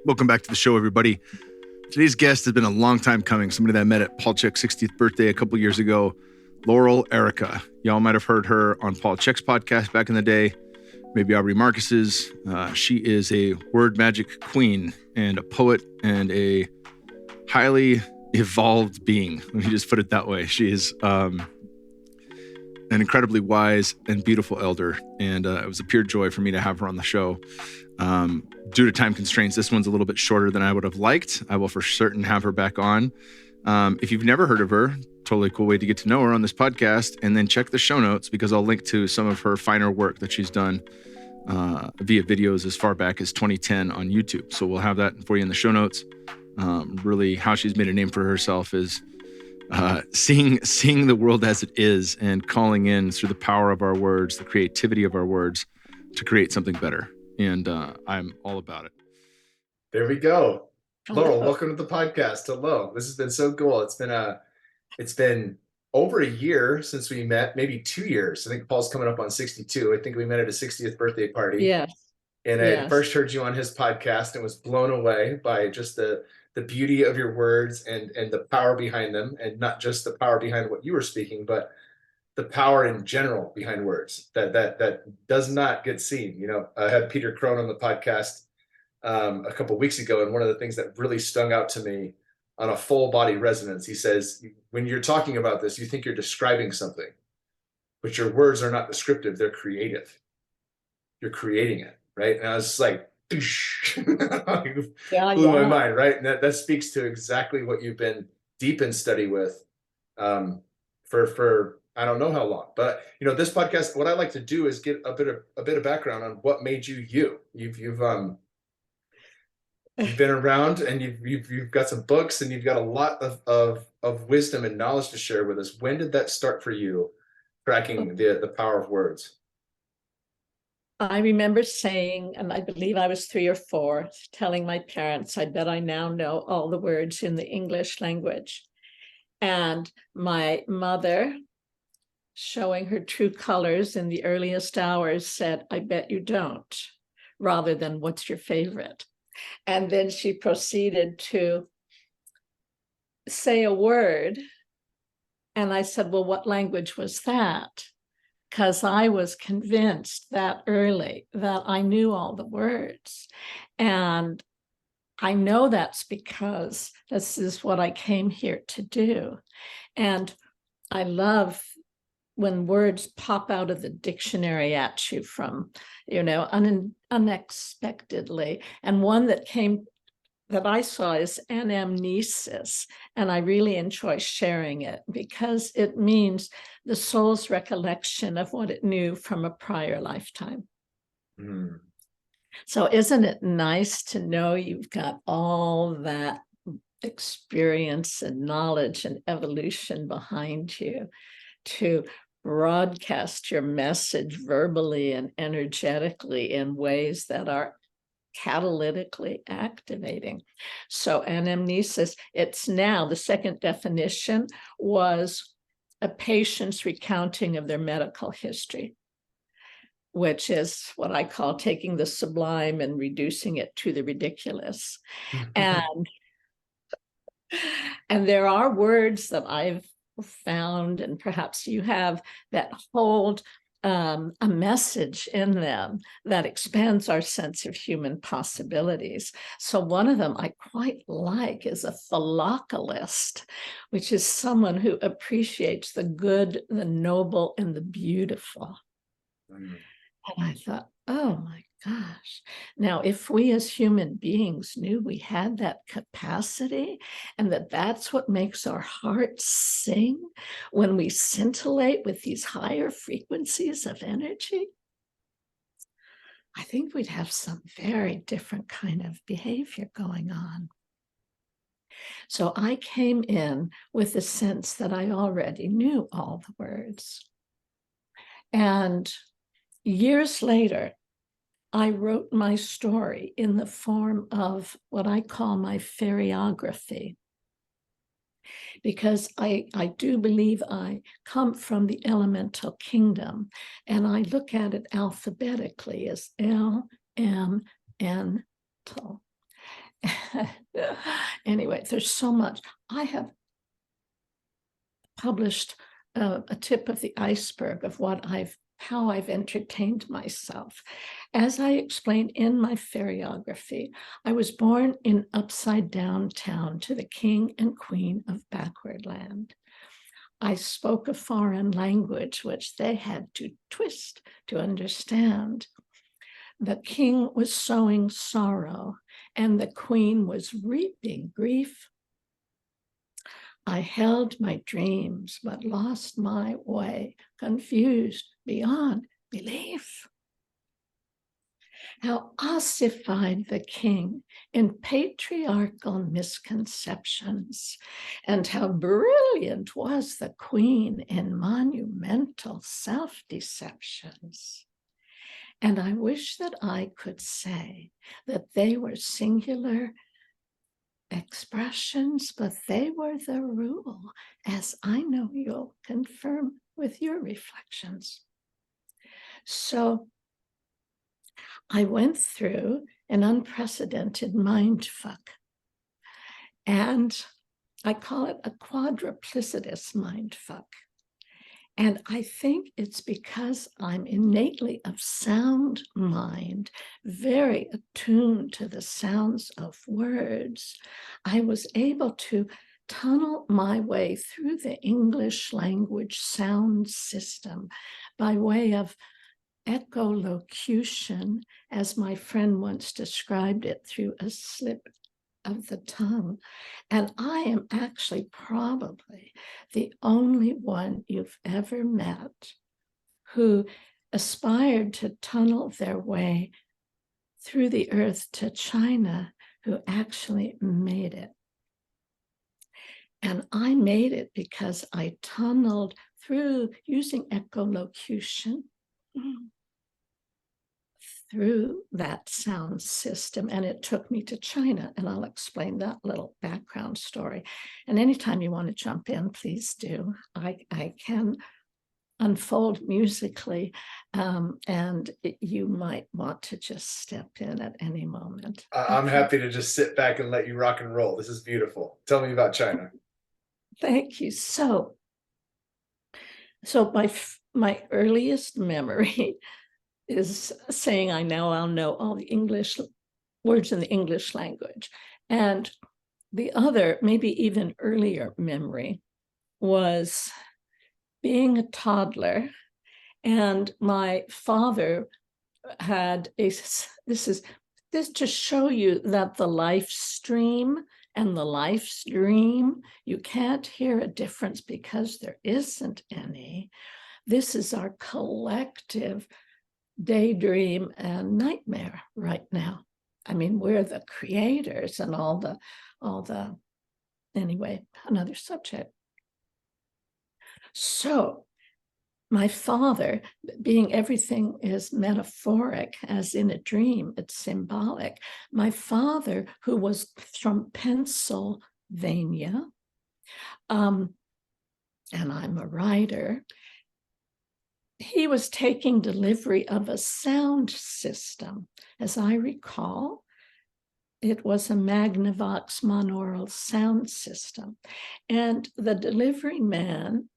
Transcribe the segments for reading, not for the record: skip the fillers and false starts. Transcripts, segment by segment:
Welcome back to the show, everybody. Today's guest has been a long time coming. Somebody that I met at Paul Chek's 60th birthday a couple years ago, Laurel Airica. Y'all might have heard her on Paul Chek's podcast back in the day, maybe Aubrey Marcus's. She is a WordMagic queen and a poet and a highly evolved being. Let me just put it that way. She is an incredibly wise and beautiful elder, and it was a pure joy for me to have her on the show. Due to time constraints, this one's a little bit shorter than I would have liked. I will for certain have her back on. If you've never heard of her, totally cool way to get to know her on this podcast, and then check the show notes because I'll link to some of her finer work that she's done via videos as far back as 2010 on YouTube. So we'll have that for you in the show notes. Really, how she's made a name for herself is seeing the world as it is and calling in through the power of our words, the creativity of our words to create something better. And I'm all about it. There we go. Laurel, welcome to the podcast. Hello. This has been so cool. It's been over a year since we met, maybe 2 years. I think Paul's coming up on 62. I think we met at a 60th birthday party. Yes. And I first heard you on his podcast and was blown away by just the beauty of your words and the power behind them, and not just the power behind what you were speaking, but the power in general behind words that does not get seen. You know, I had Peter Crone on the podcast a couple of weeks ago, and one of the things that really stung out to me on a full body resonance, he says, when you're talking about this, you think you're describing something, but your words are not descriptive, they're creative. You're creating it, right? And I was like, blew my mind, right? And that speaks to exactly what you've been deep in study with for I don't know how long. But you know, this podcast, what I like to do is get a bit of background on what made you you. You've been around, and you've got some books, and you've got a lot of wisdom and knowledge to share with us. When did that start for you, cracking the power of words? I remember saying, and I believe I was 3 or 4, telling my parents, I bet I now know all the words in the English language. And my mother, showing her true colors in the earliest hours, said, I bet you don't, rather than what's your favorite. And then she proceeded to say a word. And I said, well, what language was that? Because I was convinced that early that I knew all the words. And I know that's because this is what I came here to do. And I love when words pop out of the dictionary at you from, you know, unexpectedly. And one that I saw is anamnesis, and I really enjoy sharing it because it means the soul's recollection of what it knew from a prior lifetime. So isn't it nice to know you've got all that experience and knowledge and evolution behind you to broadcast your message verbally and energetically in ways that are catalytically activating. So anamnesis, it's now the second definition was a patient's recounting of their medical history, which is what I call taking the sublime and reducing it to the ridiculous. And there are words that I've found, and perhaps you have, that hold a message in them that expands our sense of human possibilities. So one of them I quite like is a philocalist, which is someone who appreciates the good, the noble, and the beautiful. And I thought, oh my gosh. Now, if we as human beings knew we had that capacity, and that's what makes our hearts sing when we scintillate with these higher frequencies of energy, I think we'd have some very different kind of behavior going on. So I came in with the sense that I already knew all the words. And years later, I wrote my story in the form of what I call my fairyography, because I do believe I come from the elemental kingdom, and I look at it alphabetically as L, M, N, T. Anyway, there's so much. I have published a tip of the iceberg of how I've entertained myself. As I explained in my fairyography, I was born in upside down town to the king and queen of backward land. I spoke a foreign language, which they had to twist to understand. The king was sowing sorrow, and the queen was reaping grief. I held my dreams, but lost my way, confused beyond belief. How ossified the king in patriarchal misconceptions, and how brilliant was the queen in monumental self-deceptions. And I wish that I could say that they were singular expressions, but they were the rule, as I know you'll confirm with your reflections. So I went through an unprecedented mindfuck, and I call it a quadruplicitous mindfuck. And I think it's because I'm innately of sound mind, very attuned to the sounds of words. I was able to tunnel my way through the English language sound system by way of echolocution, as my friend once described it, through a slip of the tongue. And I am actually probably the only one you've ever met who aspired to tunnel their way through the earth to China, who actually made it. And I made it because I tunneled through using echolocution through that sound system, and it took me to China, and I'll explain that little background story. And anytime you want to jump in, please do. I can unfold musically, and you might want to just step in at any moment. I'm happy to just sit back and let you rock and roll. This is beautiful. Tell me about China. Thank you. So my earliest memory is saying I'll know all the English words in the English language. And the other, maybe even earlier memory, was being a toddler. And my father had this to show you that the life stream and the life's dream, you can't hear a difference because there isn't any. This is our collective daydream and nightmare right now. I mean, we're the creators and all the anyway, another subject. So my father, being everything is metaphoric, as in a dream, it's symbolic. My father, who was from Pennsylvania, and I'm a writer, he was taking delivery of a sound system. As I recall, it was a Magnavox monaural sound system. And the delivery man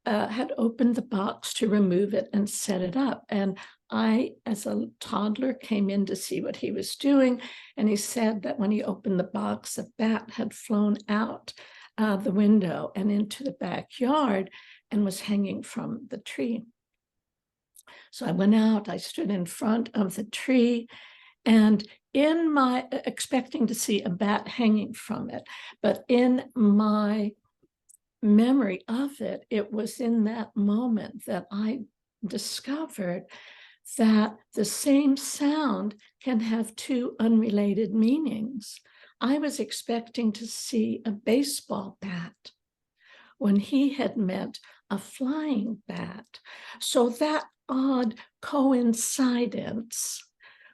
had opened the box to remove it and set it up. And I, as a toddler, came in to see what he was doing. And he said that when he opened the box, a bat had flown out the window and into the backyard and was hanging from the tree. So I went out, I stood in front of the tree, and in my expecting to see a bat hanging from it, but in my memory of it, it was in that moment that I discovered that the same sound can have two unrelated meanings. I was expecting to see a baseball bat when he had meant a flying bat. So that odd coincidence,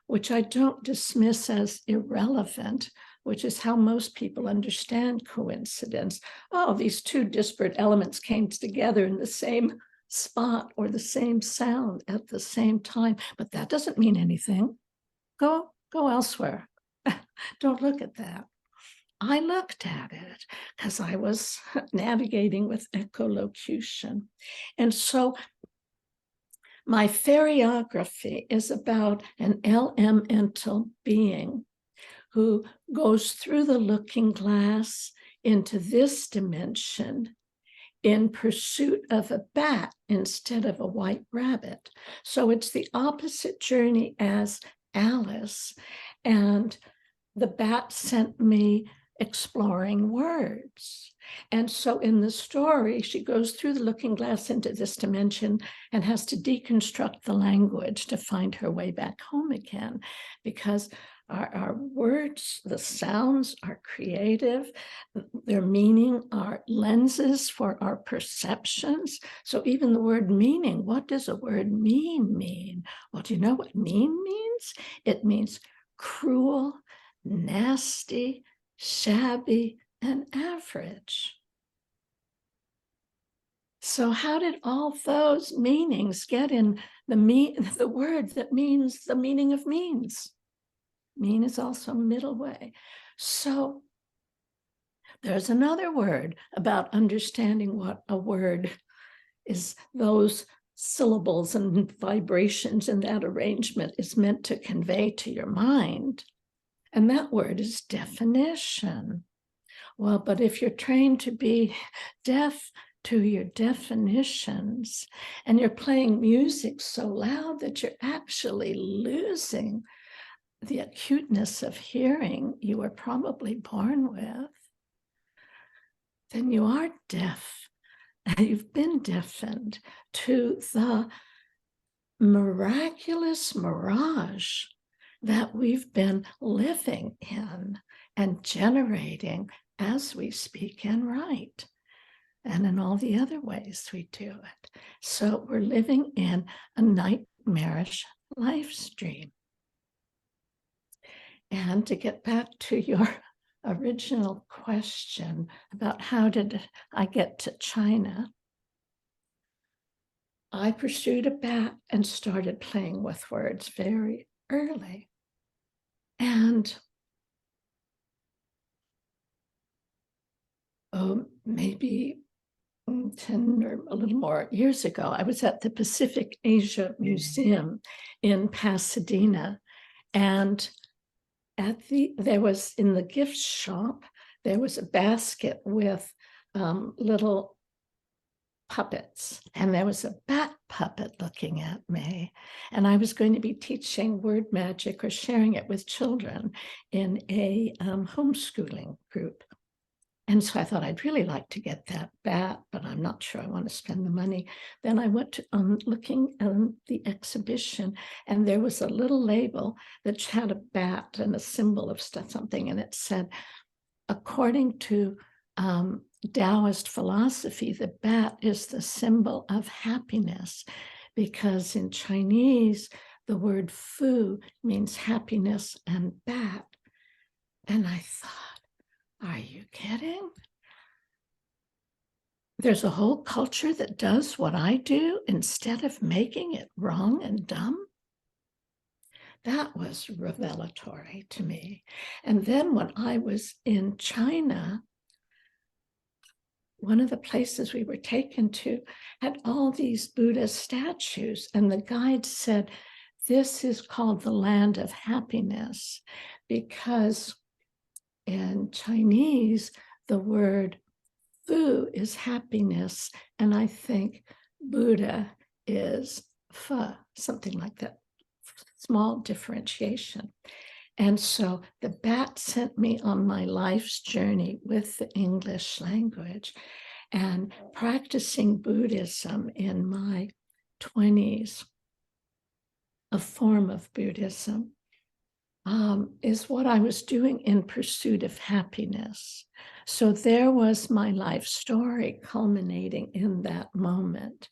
which I don't dismiss as irrelevant, which is how most people understand coincidence. Oh, these two disparate elements came together in the same spot or the same sound at the same time, but that doesn't mean anything. Go elsewhere. don't look at that. I looked at it because I was navigating with echolocution. And so my fairyography is about an elemental being who goes through the looking glass into this dimension in pursuit of a bat instead of a white rabbit. So it's the opposite journey as Alice. And the bat sent me exploring words. And so in the story, she goes through the looking glass into this dimension and has to deconstruct the language to find her way back home again, because our words, the sounds are creative, their meaning are lenses for our perceptions. So even the word meaning, what does a word mean? Well, do you know what mean means? It means cruel, nasty, shabby, and average. So how did all those meanings get in the word that means the meaning of means? Mean is also middle way. So there's another word about understanding what a word is, those syllables and vibrations in that arrangement is meant to convey to your mind. And that word is definition. Well, but if you're trained to be deaf to your definitions and you're playing music so loud that you're actually losing the acuteness of hearing you were probably born with, then you are deaf. You've been deafened to the miraculous mirage that we've been living in and generating as we speak and write, and in all the other ways we do it. So we're living in a nightmarish life stream. And to get back to your original question about how did I get to China, I pursued a bat and started playing with words very early. And maybe 10 or a little more years ago, I was at the Pacific Asia Museum in Pasadena, and there was in the gift shop, there was a basket with little puppets, and there was a bat puppet looking at me, and I was going to be teaching WordMagic or sharing it with children in a homeschooling group. And so I thought I'd really like to get that bat, but I'm not sure I want to spend the money. Then I went to looking at the exhibition, and there was a little label that had a bat and a symbol of something, and it said, according to Taoist philosophy, the bat is the symbol of happiness, because in Chinese, the word fu means happiness and bat. And I thought, are you kidding? There's a whole culture that does what I do instead of making it wrong and dumb? That was revelatory to me. And then when I was in China, one of the places we were taken to had all these Buddha statues, and the guide said, this is called the land of happiness, because in Chinese, the word fu is happiness, and I think Buddha is fa, something like that, small differentiation. And so the bat sent me on my life's journey with the English language, and practicing Buddhism in my 20s, a form of Buddhism, is what I was doing in pursuit of happiness. So there was my life story culminating in that moment.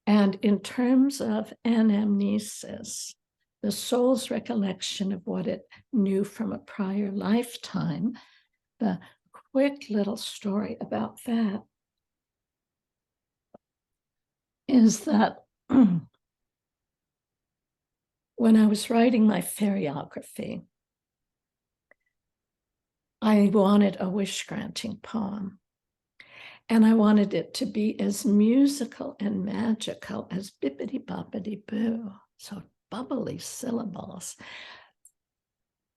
And in terms of anamnesis, the soul's recollection of what it knew from a prior lifetime, the quick little story about that is that when I was writing my fairyography, I wanted a wish-granting poem. And I wanted it to be as musical and magical as bippity-boppity-boo. So bubbly syllables.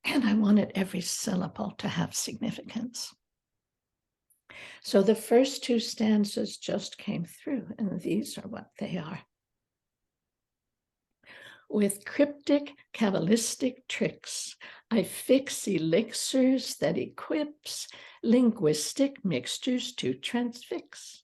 And I wanted every syllable to have significance. So the first two stanzas just came through, and these are what they are. With cryptic, Kabbalistic tricks, I fix elixirs that equips linguistic mixtures to transfix.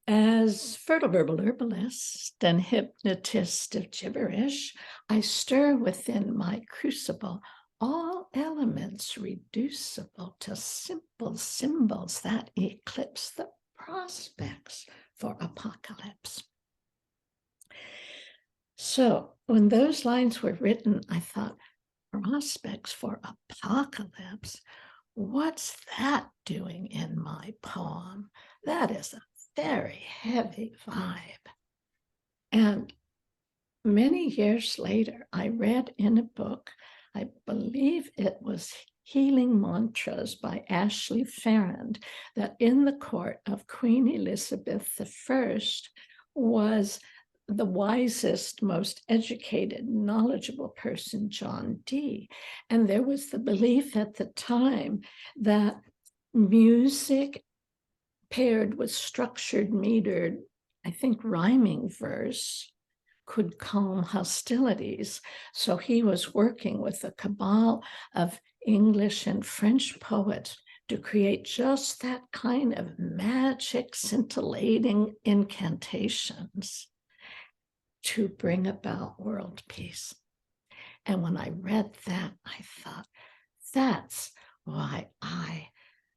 As fertile verbal herbalist and hypnotist of gibberish, I stir within my crucible all elements reducible to simple symbols that eclipse the prospects for apocalypse. So when those lines were written, I thought, prospects for apocalypse, what's that doing in my poem? That is a very heavy vibe. And many years later, I read in a book, I believe it was Healing Mantras by Ashley Farrand, that in the court of Queen Elizabeth I was the wisest, most educated, knowledgeable person, John Dee. And there was the belief at the time that music paired with structured, metered, I think rhyming verse could calm hostilities. So he was working with a cabal of English and French poets to create just that kind of magic, scintillating incantations to bring about world peace. And when I read that, I thought, that's why I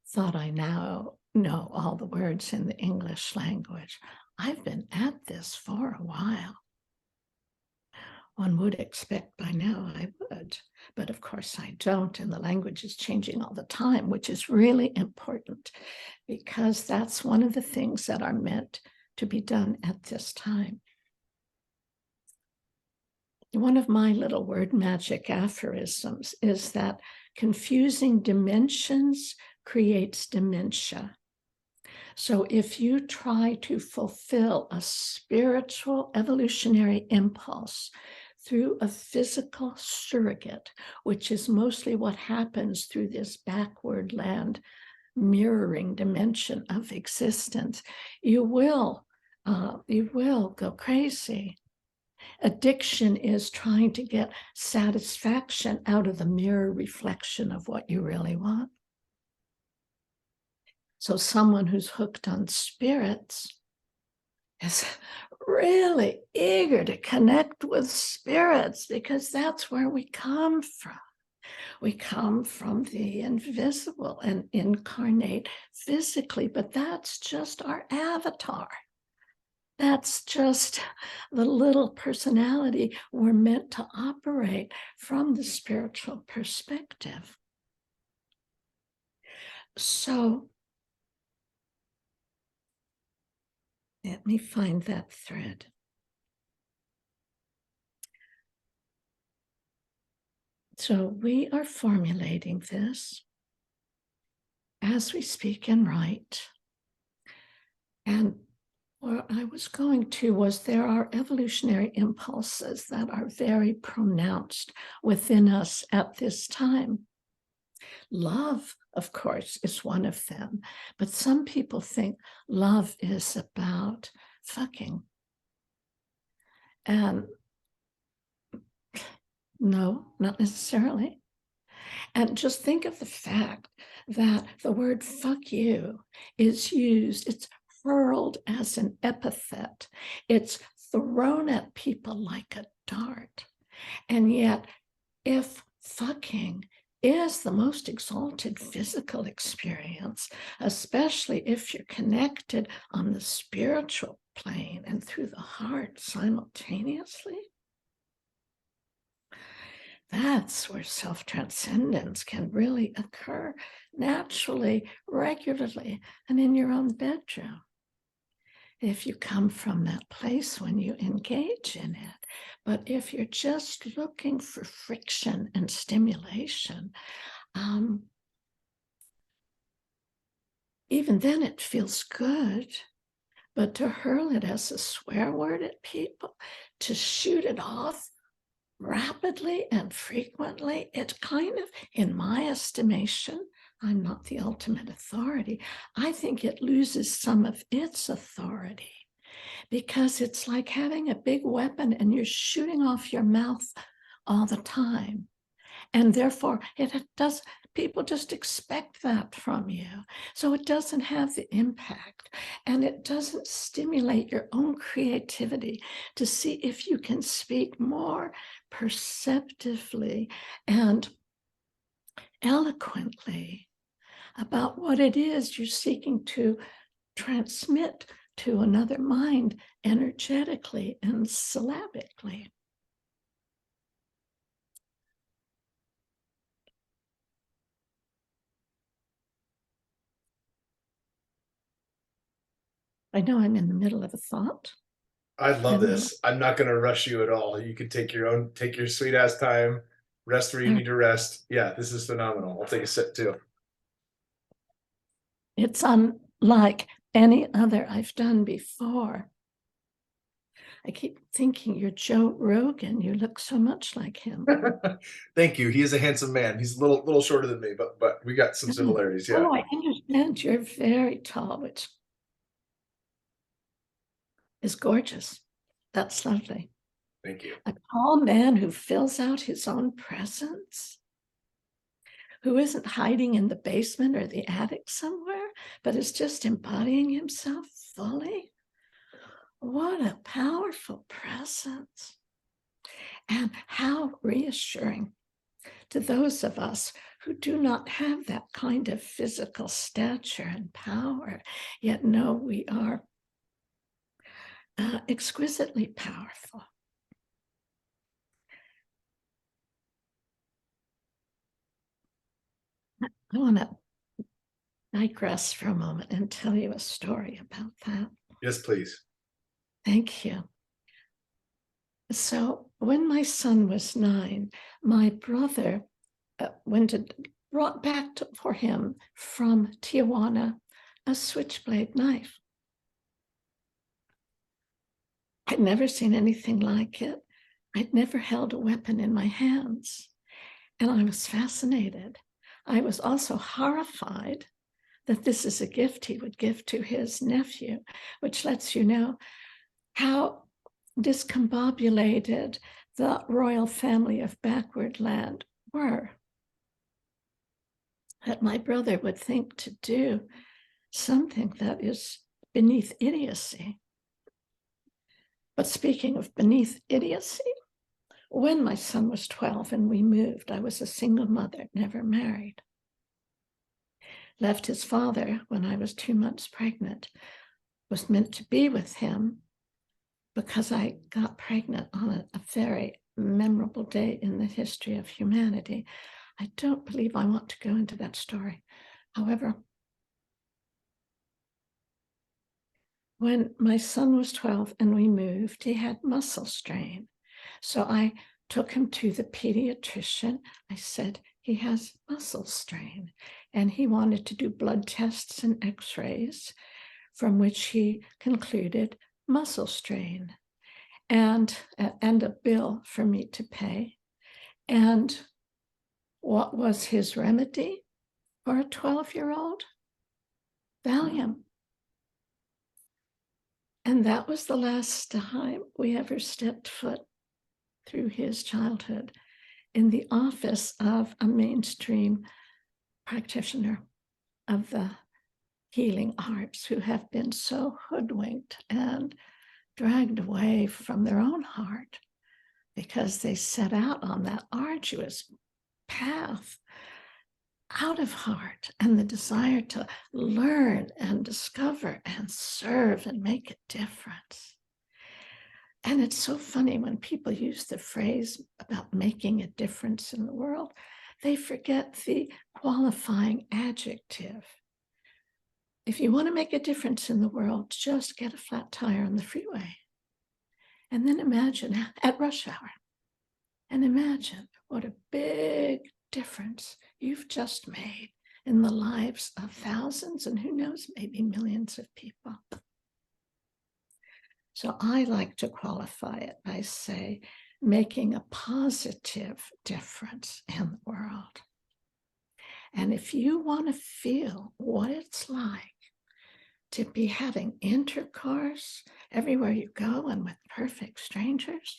thought I now know all the words in the English language. I've been at this for a while. One would expect by now I would, but of course I don't, and the language is changing all the time, which is really important because that's one of the things that are meant to be done at this time. One of my little word magic aphorisms is that confusing dimensions creates dementia. So if you try to fulfill a spiritual evolutionary impulse through a physical surrogate, which is mostly what happens through this backward land mirroring dimension of existence, you will go crazy. Addiction is trying to get satisfaction out of the mirror reflection of what you really want. So someone who's hooked on spirits is really eager to connect with spirits because that's where we come from. We come from the invisible and incarnate physically, but that's just our avatar. That's just the little personality we're meant to operate from the spiritual perspective. So let me find that thread. So we are formulating this as we speak and write. And what I was going to was there are evolutionary impulses that are very pronounced within us at this time. Love, of course, is one of them, but some people think love is about fucking. And no, not necessarily. And just think of the fact that the word fuck you is used, it's hurled as an epithet. It's thrown at people like a dart. And yet, if fucking is the most exalted physical experience, especially if you're connected on the spiritual plane and through the heart simultaneously, that's where self-transcendence can really occur naturally, regularly, and in your own bedroom. If you come from that place when you engage in it. But if you're just looking for friction and stimulation, even then it feels good. But to hurl it as a swear word at people, to shoot it off rapidly and frequently, it kind of, in my estimation, I'm not the ultimate authority, I think it loses some of its authority, because it's like having a big weapon and you're shooting off your mouth all the time. And therefore, people just expect that from you. So it doesn't have the impact, and it doesn't stimulate your own creativity to see if you can speak more perceptively and eloquently about what it is you're seeking to transmit to another mind energetically and syllabically. I know I'm in the middle of a thought. I love this. I'm not going to rush you at all. You can take your sweet ass time, rest where you need to rest. Yeah, this is phenomenal. I'll take a sip too. It's unlike any other I've done before. I keep thinking you're Joe Rogan. You look so much like him. Thank you. He is a handsome man. He's a little shorter than me, but we got some similarities. Yeah. Oh, I understand. You're very tall, which is gorgeous. That's lovely. Thank you. A tall man who fills out his own presence, who isn't hiding in the basement or the attic somewhere, but is just embodying himself fully. What a powerful presence. And how reassuring to those of us who do not have that kind of physical stature and power, yet know we are exquisitely powerful. I want to digress for a moment and tell you a story about that. Yes, please. Thank you. So when my son was 9, my brother brought back for him from Tijuana a switchblade knife. I'd never seen anything like it. I'd never held a weapon in my hands, and I was fascinated. I was also horrified that this is a gift he would give to his nephew, which lets you know how discombobulated the royal family of backward land were. That my brother would think to do something that is beneath idiocy. But speaking of beneath idiocy, when my son was 12 and we moved, I was a single mother, never married. Left his father when I was 2 months pregnant, was meant to be with him because I got pregnant on a very memorable day in the history of humanity. I don't believe I want to go into that story. However, when my son was 12 and we moved, he had muscle strain. So I took him to the pediatrician. I said, he has muscle strain. And he wanted to do blood tests and x-rays, from which he concluded muscle strain, and a bill for me to pay. And what was his remedy for a 12-year-old? Valium. And that was the last time we ever stepped foot through his childhood in the office of a mainstream practitioner of the healing arts, who have been so hoodwinked and dragged away from their own heart because they set out on that arduous path out of heart and the desire to learn and discover and serve and make a difference. And it's so funny when people use the phrase about making a difference in the world, they forget the qualifying adjective. If you want to make a difference in the world, just get a flat tire on the freeway. And then imagine at rush hour, and imagine what a big difference you've just made in the lives of thousands and who knows, maybe millions of people. So I like to qualify it by say, making a positive difference in the world. And if you want to feel what it's like to be having intercourse everywhere you go and with perfect strangers,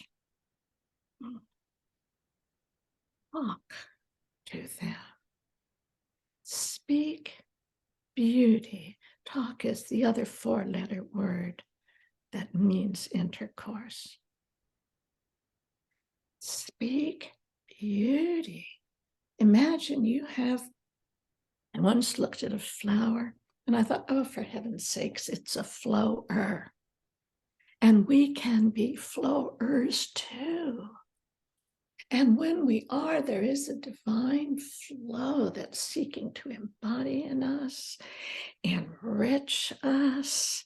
talk to them. Speak beauty. Talk is the other four-letter word that means intercourse. Speak beauty. Imagine you have, I once looked at a flower and I thought, oh, for heaven's sakes, it's a flower. And we can be flowers too. And when we are, there is a divine flow that's seeking to embody in us, enrich us,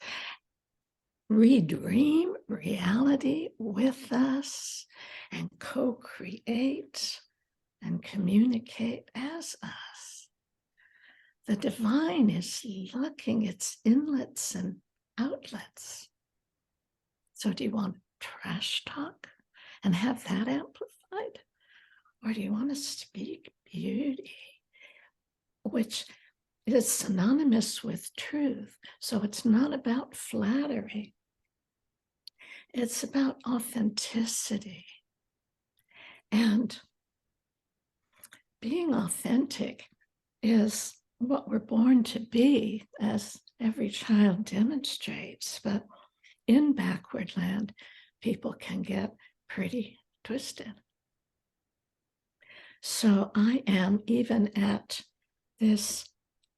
redream reality with us, and co-create and communicate as us. The divine is looking its inlets and outlets. So do you want trash talk and have that amplified? Or do you want to speak beauty, which is synonymous with truth? So it's not about flattery. It's about authenticity. And being authentic is what we're born to be, as every child demonstrates. But in backward land, people can get pretty twisted. So I am even at this,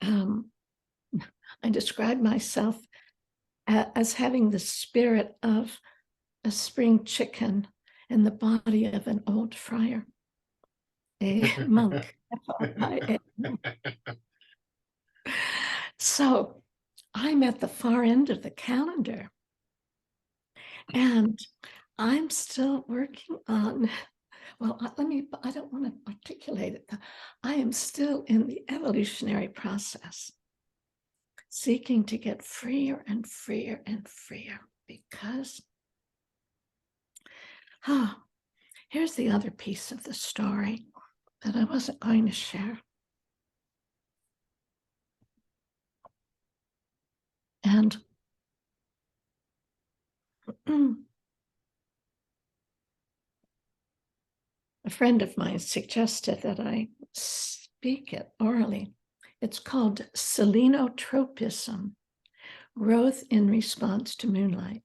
I describe myself as having the spirit of a spring chicken in the body of an old friar, a monk. So I'm at the far end of the calendar, and I'm still working on, well, I don't want to articulate it. I am still in the evolutionary process, seeking to get freer and freer and freer, because, here's the other piece of the story that I wasn't going to share. And a friend of mine suggested that I speak it orally. It's called selenotropism, growth in response to moonlight.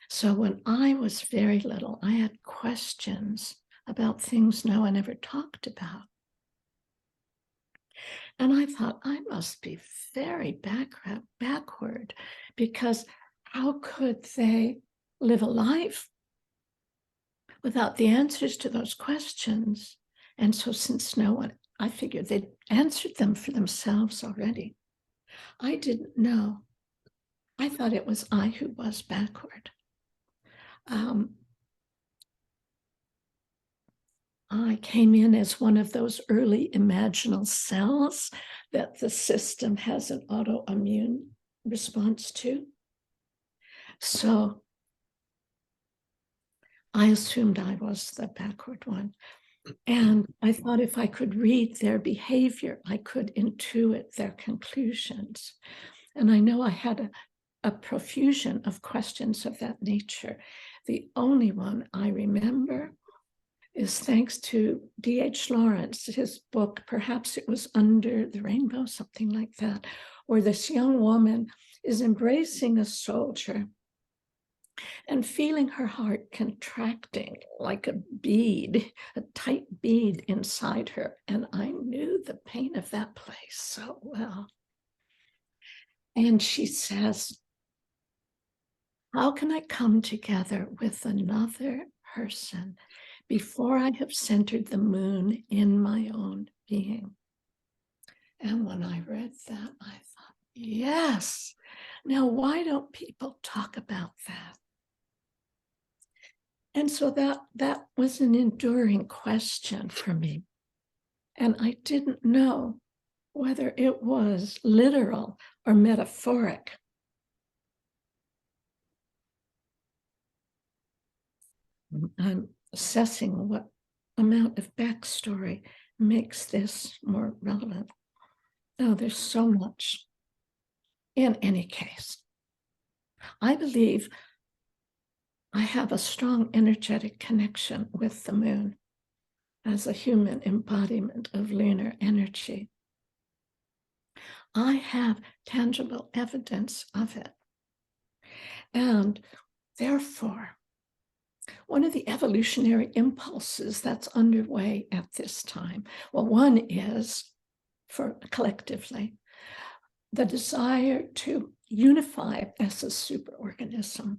So when I was very little, I had questions about things no one ever talked about. And I thought, I must be very backward, because how could they live a life without the answers to those questions? And so since no one, I figured they'd answered them for themselves already. I didn't know. I thought it was I who was backward. I came in as one of those early imaginal cells that the system has an autoimmune response to. So I assumed I was the backward one. And I thought if I could read their behavior, I could intuit their conclusions. And I know I had a profusion of questions of that nature. The only one I remember is thanks to D.H. Lawrence, his book, perhaps it was Under the Rainbow, something like that, where this young woman is embracing a soldier and feeling her heart contracting like a bead, a tight bead inside her. And I knew the pain of that place so well. And she says, how can I come together with another person before I have centered the moon in my own being? And when I read that, I thought, yes. Now, why don't people talk about that? And so that was an enduring question for me. And I didn't know whether it was literal or metaphoric. I'm assessing what amount of backstory makes this more relevant. Oh, there's so much. In any case, I believe I have a strong energetic connection with the moon as a human embodiment of lunar energy. I have tangible evidence of it. And therefore, one of the evolutionary impulses that's underway at this time, well, one is, for collectively, the desire to unify as a superorganism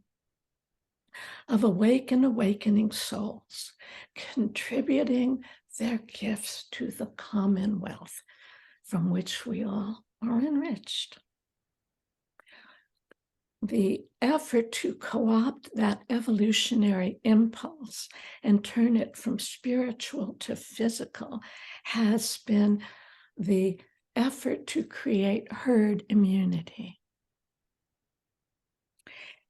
of awake and awakening souls, contributing their gifts to the commonwealth from which we all are enriched. The effort to co-opt that evolutionary impulse and turn it from spiritual to physical has been the effort to create herd immunity.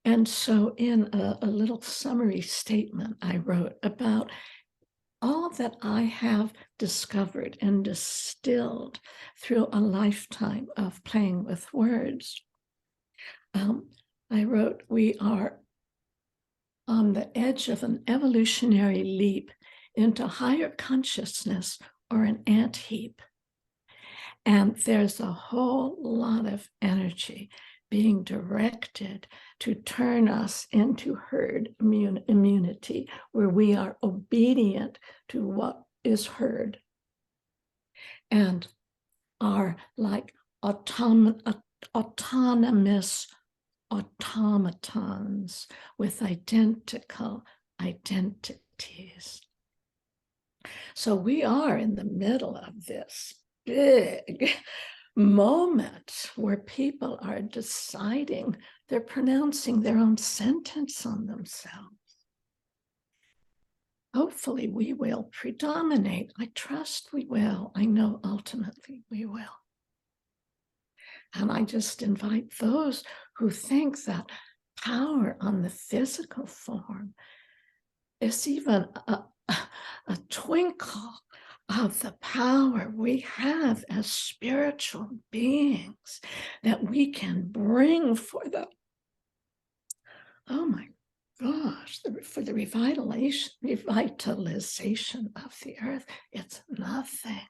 And so in a little summary statement I wrote about all that I have discovered and distilled through a lifetime of playing with words, I wrote, we are on the edge of an evolutionary leap into higher consciousness or an ant heap. And there's a whole lot of energy being directed to turn us into herd immunity, where we are obedient to what is heard and are like autonomous automatons with identical identities. So we are in the middle of this big moment where people are deciding, they're pronouncing their own sentence on themselves. Hopefully we will predominate. I trust we will. I know ultimately we will. And I just invite those who think that power on the physical form is even a twinkle of the power we have as spiritual beings that we can bring for the, oh my gosh, for the revitalization of the earth. It's nothing.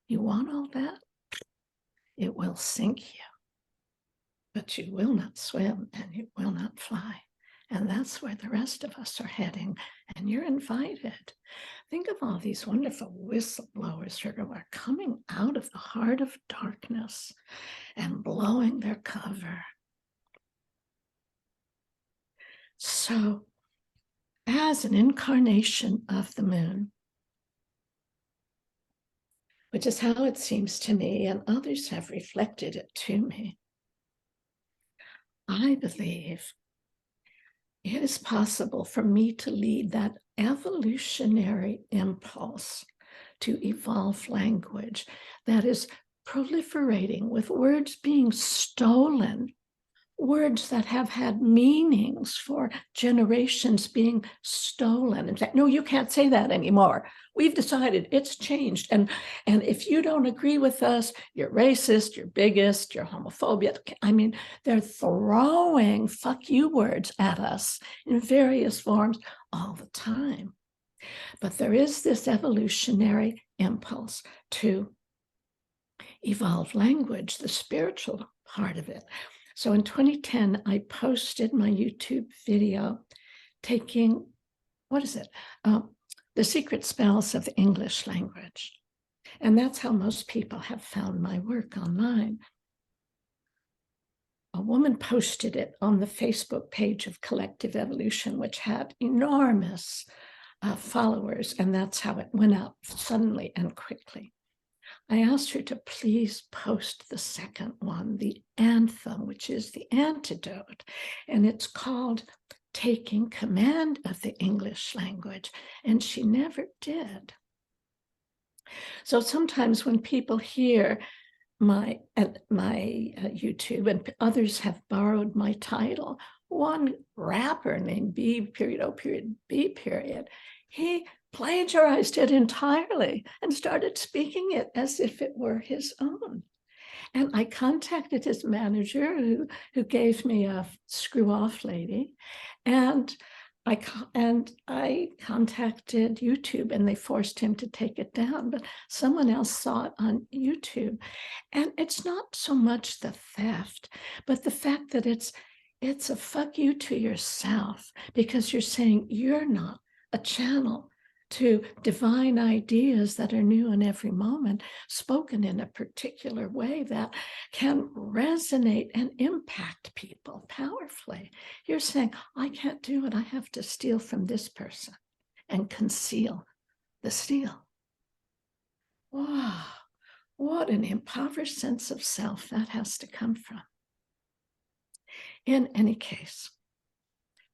You want all that? It will sink you, but you will not swim and you will not fly. And that's where the rest of us are heading. And you're invited. Think of all these wonderful whistleblowers who are coming out of the heart of darkness and blowing their cover. So, as an incarnation of the moon, which is how it seems to me, and others have reflected it to me, I believe it is possible for me to lead that evolutionary impulse to evolve language that is proliferating with words being stolen, words that have had meanings for generations being stolen. In fact, no, you can't say that anymore. We've decided it's changed. And if you don't agree with us, you're racist, you're bigot, you're homophobic. I mean, they're throwing fuck you words at us in various forms all the time. But there is this evolutionary impulse to evolve language, the spiritual part of it. So in 2010, I posted my YouTube video taking, what is it? The secret spells of the English language. And that's how most people have found my work online. A woman posted it on the Facebook page of Collective Evolution, which had enormous followers, and that's how it went out suddenly and quickly. I asked her to please post the second one, the anthem, which is the antidote, and it's called Taking Command of the English Language, and she never did. So sometimes when people hear my YouTube and others have borrowed my title, one rapper named B period O period B period, he plagiarized it entirely and started speaking it as if it were his own. And I contacted his manager, who gave me a screw off lady, and I contacted YouTube, and they forced him to take it down. But someone else saw it on YouTube, and it's not so much the theft, but the fact that it's a fuck you to yourself, because you're saying you're not a channel to divine ideas that are new in every moment, spoken in a particular way that can resonate and impact people powerfully. You're saying, I can't do it. I have to steal from this person and conceal the steal. Wow, what an impoverished sense of self that has to come from. In any case,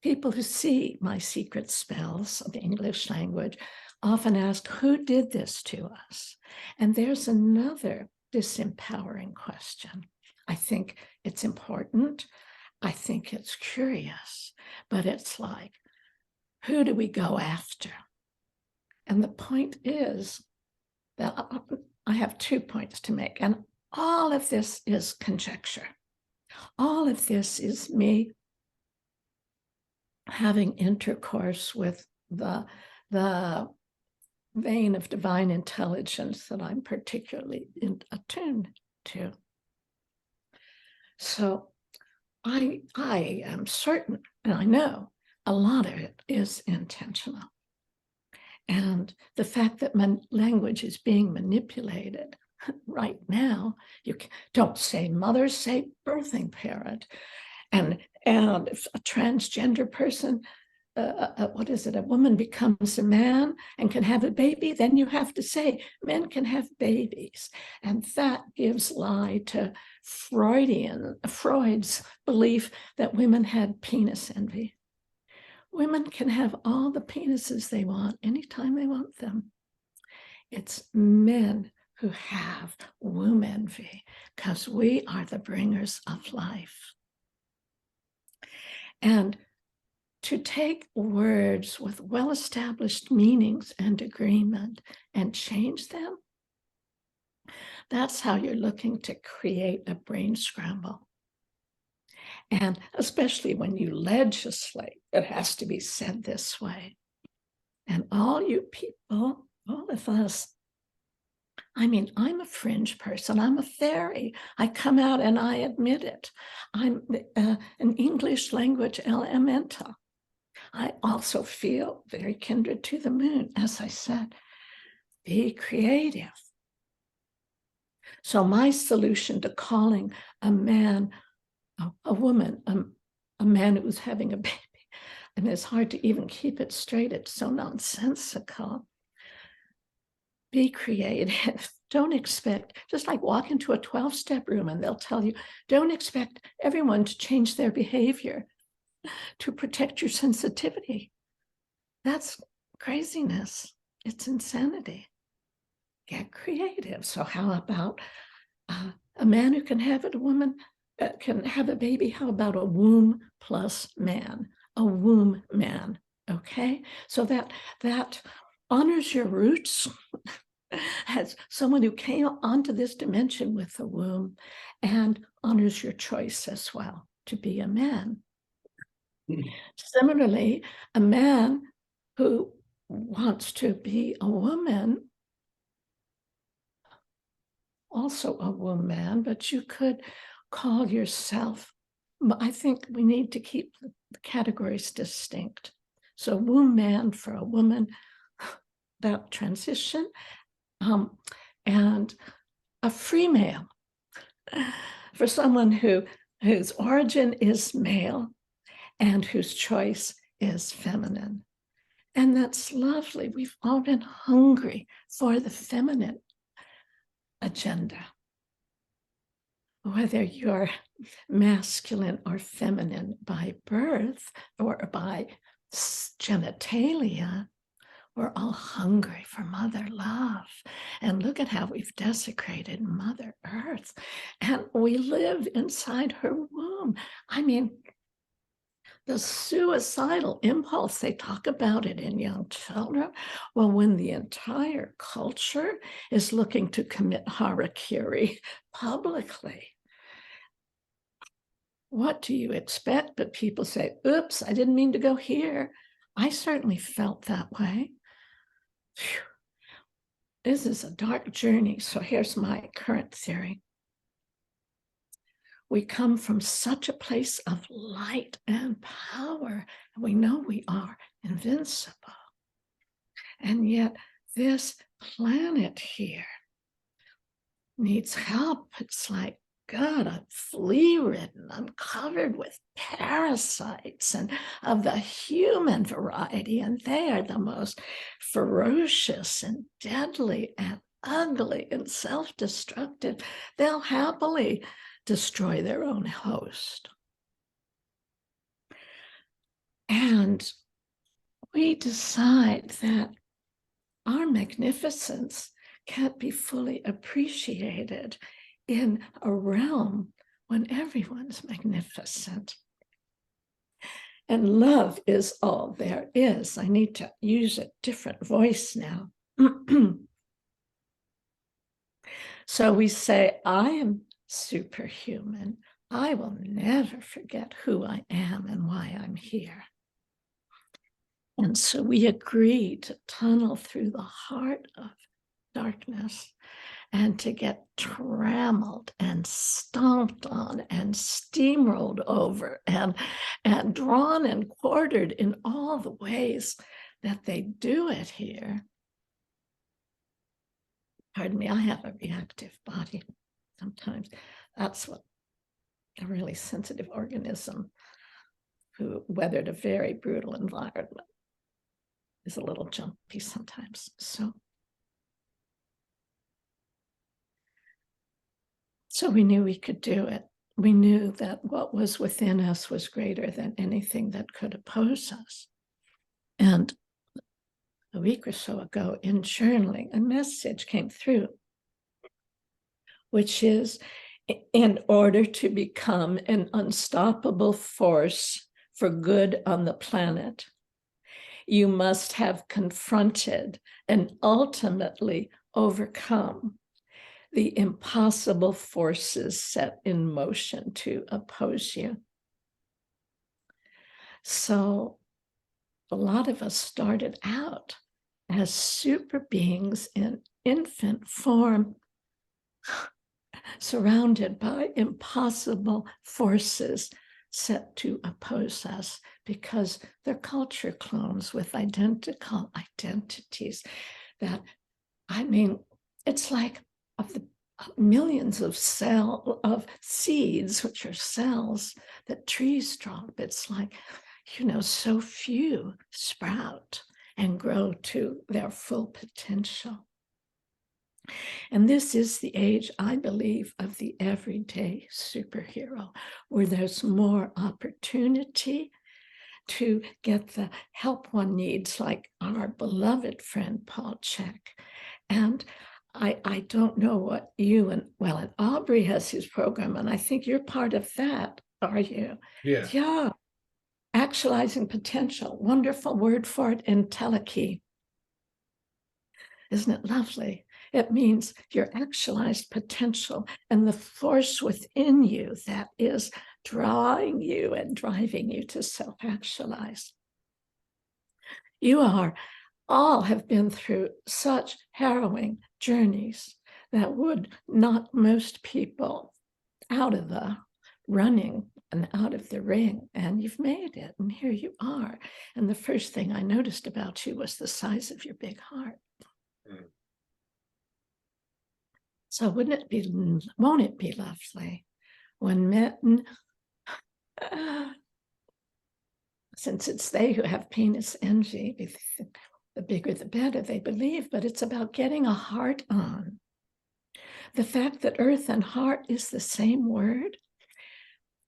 people who see my secret spells of the English language often ask, who did this to us? And there's another disempowering question. I think it's important. I think it's curious, but it's like, who do we go after? And the point is that I have 2 points to make, and all of this is conjecture. All of this is me having intercourse with the vein of divine intelligence that I'm particularly attuned to. So I am certain, and I know a lot of it is intentional. And the fact that my language is being manipulated right now, don't say mother, say birthing parent. And if a transgender person, a woman becomes a man and can have a baby, then you have to say men can have babies. And that gives lie to Freud's belief that women had penis envy. Women can have all the penises they want anytime they want them. It's men who have womb envy, because we are the bringers of life. And to take words with well-established meanings and agreement and change them, that's how you're looking to create a brain scramble. And especially when you legislate, it has to be said this way. And all you people, all of us, I mean, I'm a fringe person. I'm a fairy. I come out and I admit it. I'm an English language elemental. I also feel very kindred to the moon, as I said. Be creative. So my solution to calling a man, a woman, a man who's having a baby, and it's hard to even keep it straight, it's so nonsensical. Be creative. Don't expect, just like walk into a 12-step room and they'll tell you, don't expect everyone to change their behavior to protect your sensitivity. That's craziness. It's insanity. Get creative. So how about a man who can have it, a woman can have a baby? How about a womb plus man? A womb man, okay? So that honors your roots as someone who came onto this dimension with a womb, and honors your choice as well to be a man. Similarly, a man who wants to be a woman, also a womb man, but you could call yourself, I think we need to keep the categories distinct. So womb man for a woman, that transition, and a free male for someone whose origin is male and whose choice is feminine. And that's lovely. We've all been hungry for the feminine agenda. Whether you're masculine or feminine by birth or by genitalia, we're all hungry for mother love. And look at how we've desecrated Mother Earth. And we live inside her womb. I mean, the suicidal impulse, they talk about it in young children. Well, when the entire culture is looking to commit harakiri publicly, what do you expect? But people say, oops, I didn't mean to go here. I certainly felt that way. Phew. This is a dark journey. So here's my current theory. We come from such a place of light and power, and we know we are invincible. And yet this planet here needs help. It's like, God, I'm flea-ridden. I'm covered with parasites and of the human variety, and they are the most ferocious and deadly and ugly and self-destructive. They'll happily destroy their own host. And we decide that our magnificence can't be fully appreciated in a realm when everyone's magnificent. And love is all there is. I need to use a different voice now. So we say, I am superhuman. I will never forget who I am and why I'm here. And so we agree to tunnel through the heart of darkness and to get trammeled and stomped on and steamrolled over and drawn and quartered in all the ways that they do it here. Pardon me, I have a reactive body sometimes. That's what a really sensitive organism who weathered a very brutal environment is a little jumpy sometimes. So we knew we could do it. We knew that what was within us was greater than anything that could oppose us. And a week or so ago in journaling, a message came through, which is, in order to become an unstoppable force for good on the planet, you must have confronted and ultimately overcome the impossible forces set in motion to oppose you. So a lot of us started out as super beings in infant form, surrounded by impossible forces set to oppose us because they're culture clones with identical identities that, I mean, it's like of the millions of seeds, which are cells that trees drop, it's like, you know, so few sprout and grow to their full potential. And this is the age, I believe, of the everyday superhero, where there's more opportunity to get the help one needs, like our beloved friend Paul Chek. And I don't know what you and Aubrey has his program, and I think you're part of that, are you? Yeah. Yeah. Actualizing potential, wonderful word for it, entelechy. Isn't it lovely? It means your actualized potential and the force within you that is drawing you and driving you to self-actualize. You all have been through such harrowing journeys that would knock most people out of the running and out of the ring, and you've made it, and here you are. And the first thing I noticed about you was the size of your big heart. So won't it be lovely when men, since it's they who have penis envy, the bigger the better, they believe, but it's about getting a heart on. The fact that earth and heart is the same word,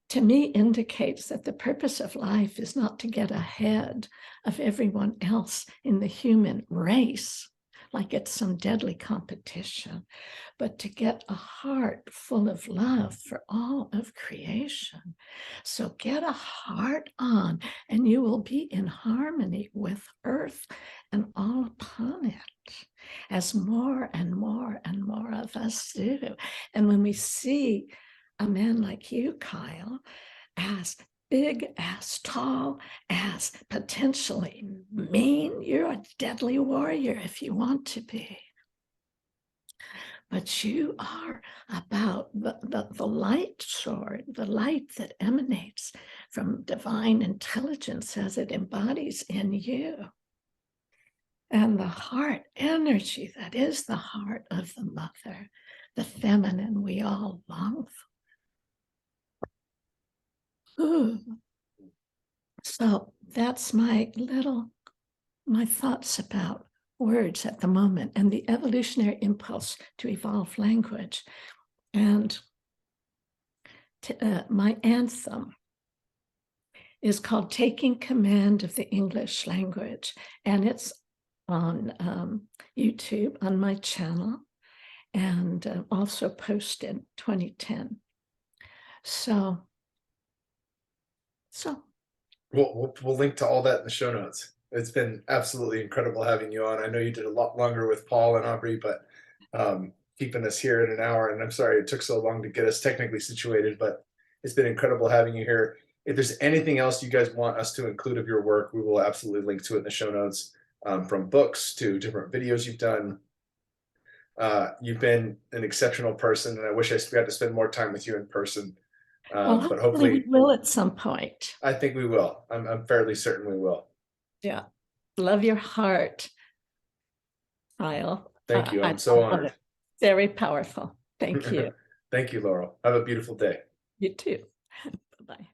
to me, indicates that the purpose of life is not to get ahead of everyone else in the human race, like it's some deadly competition, but to get a heart full of love for all of creation. So get a heart on, and you will be in harmony with earth and all upon it, as more and more and more of us do. And when we see a man like you, Kyle, as big, as tall, as potentially mean, you're a deadly warrior if you want to be. But you are about the light sword, the light that emanates from divine intelligence as it embodies in you. And the heart energy that is the heart of the mother, the feminine we all long for. Ooh. So that's my thoughts about words at the moment and the evolutionary impulse to evolve language. And my anthem is called Taking Command of the English Language. And it's on YouTube on my channel, and also posted 2010. So We'll link to all that in the show notes. It's been absolutely incredible having you on. I know you did a lot longer with Paul and Aubrey, but keeping us here in an hour. And I'm sorry it took so long to get us technically situated, but it's been incredible having you here. If there's anything else you guys want us to include of your work, we will absolutely link to it in the show notes, from books to different videos you've done. You've been an exceptional person, and I wish I got to spend more time with you in person. well, But hopefully we will at some point. I think we will. I'm fairly certain we will. Yeah. Love your heart, Kyle. Thank you. I'm so honored. Very powerful. Thank you. Thank you, Laurel. Have a beautiful day. You too. Bye-bye.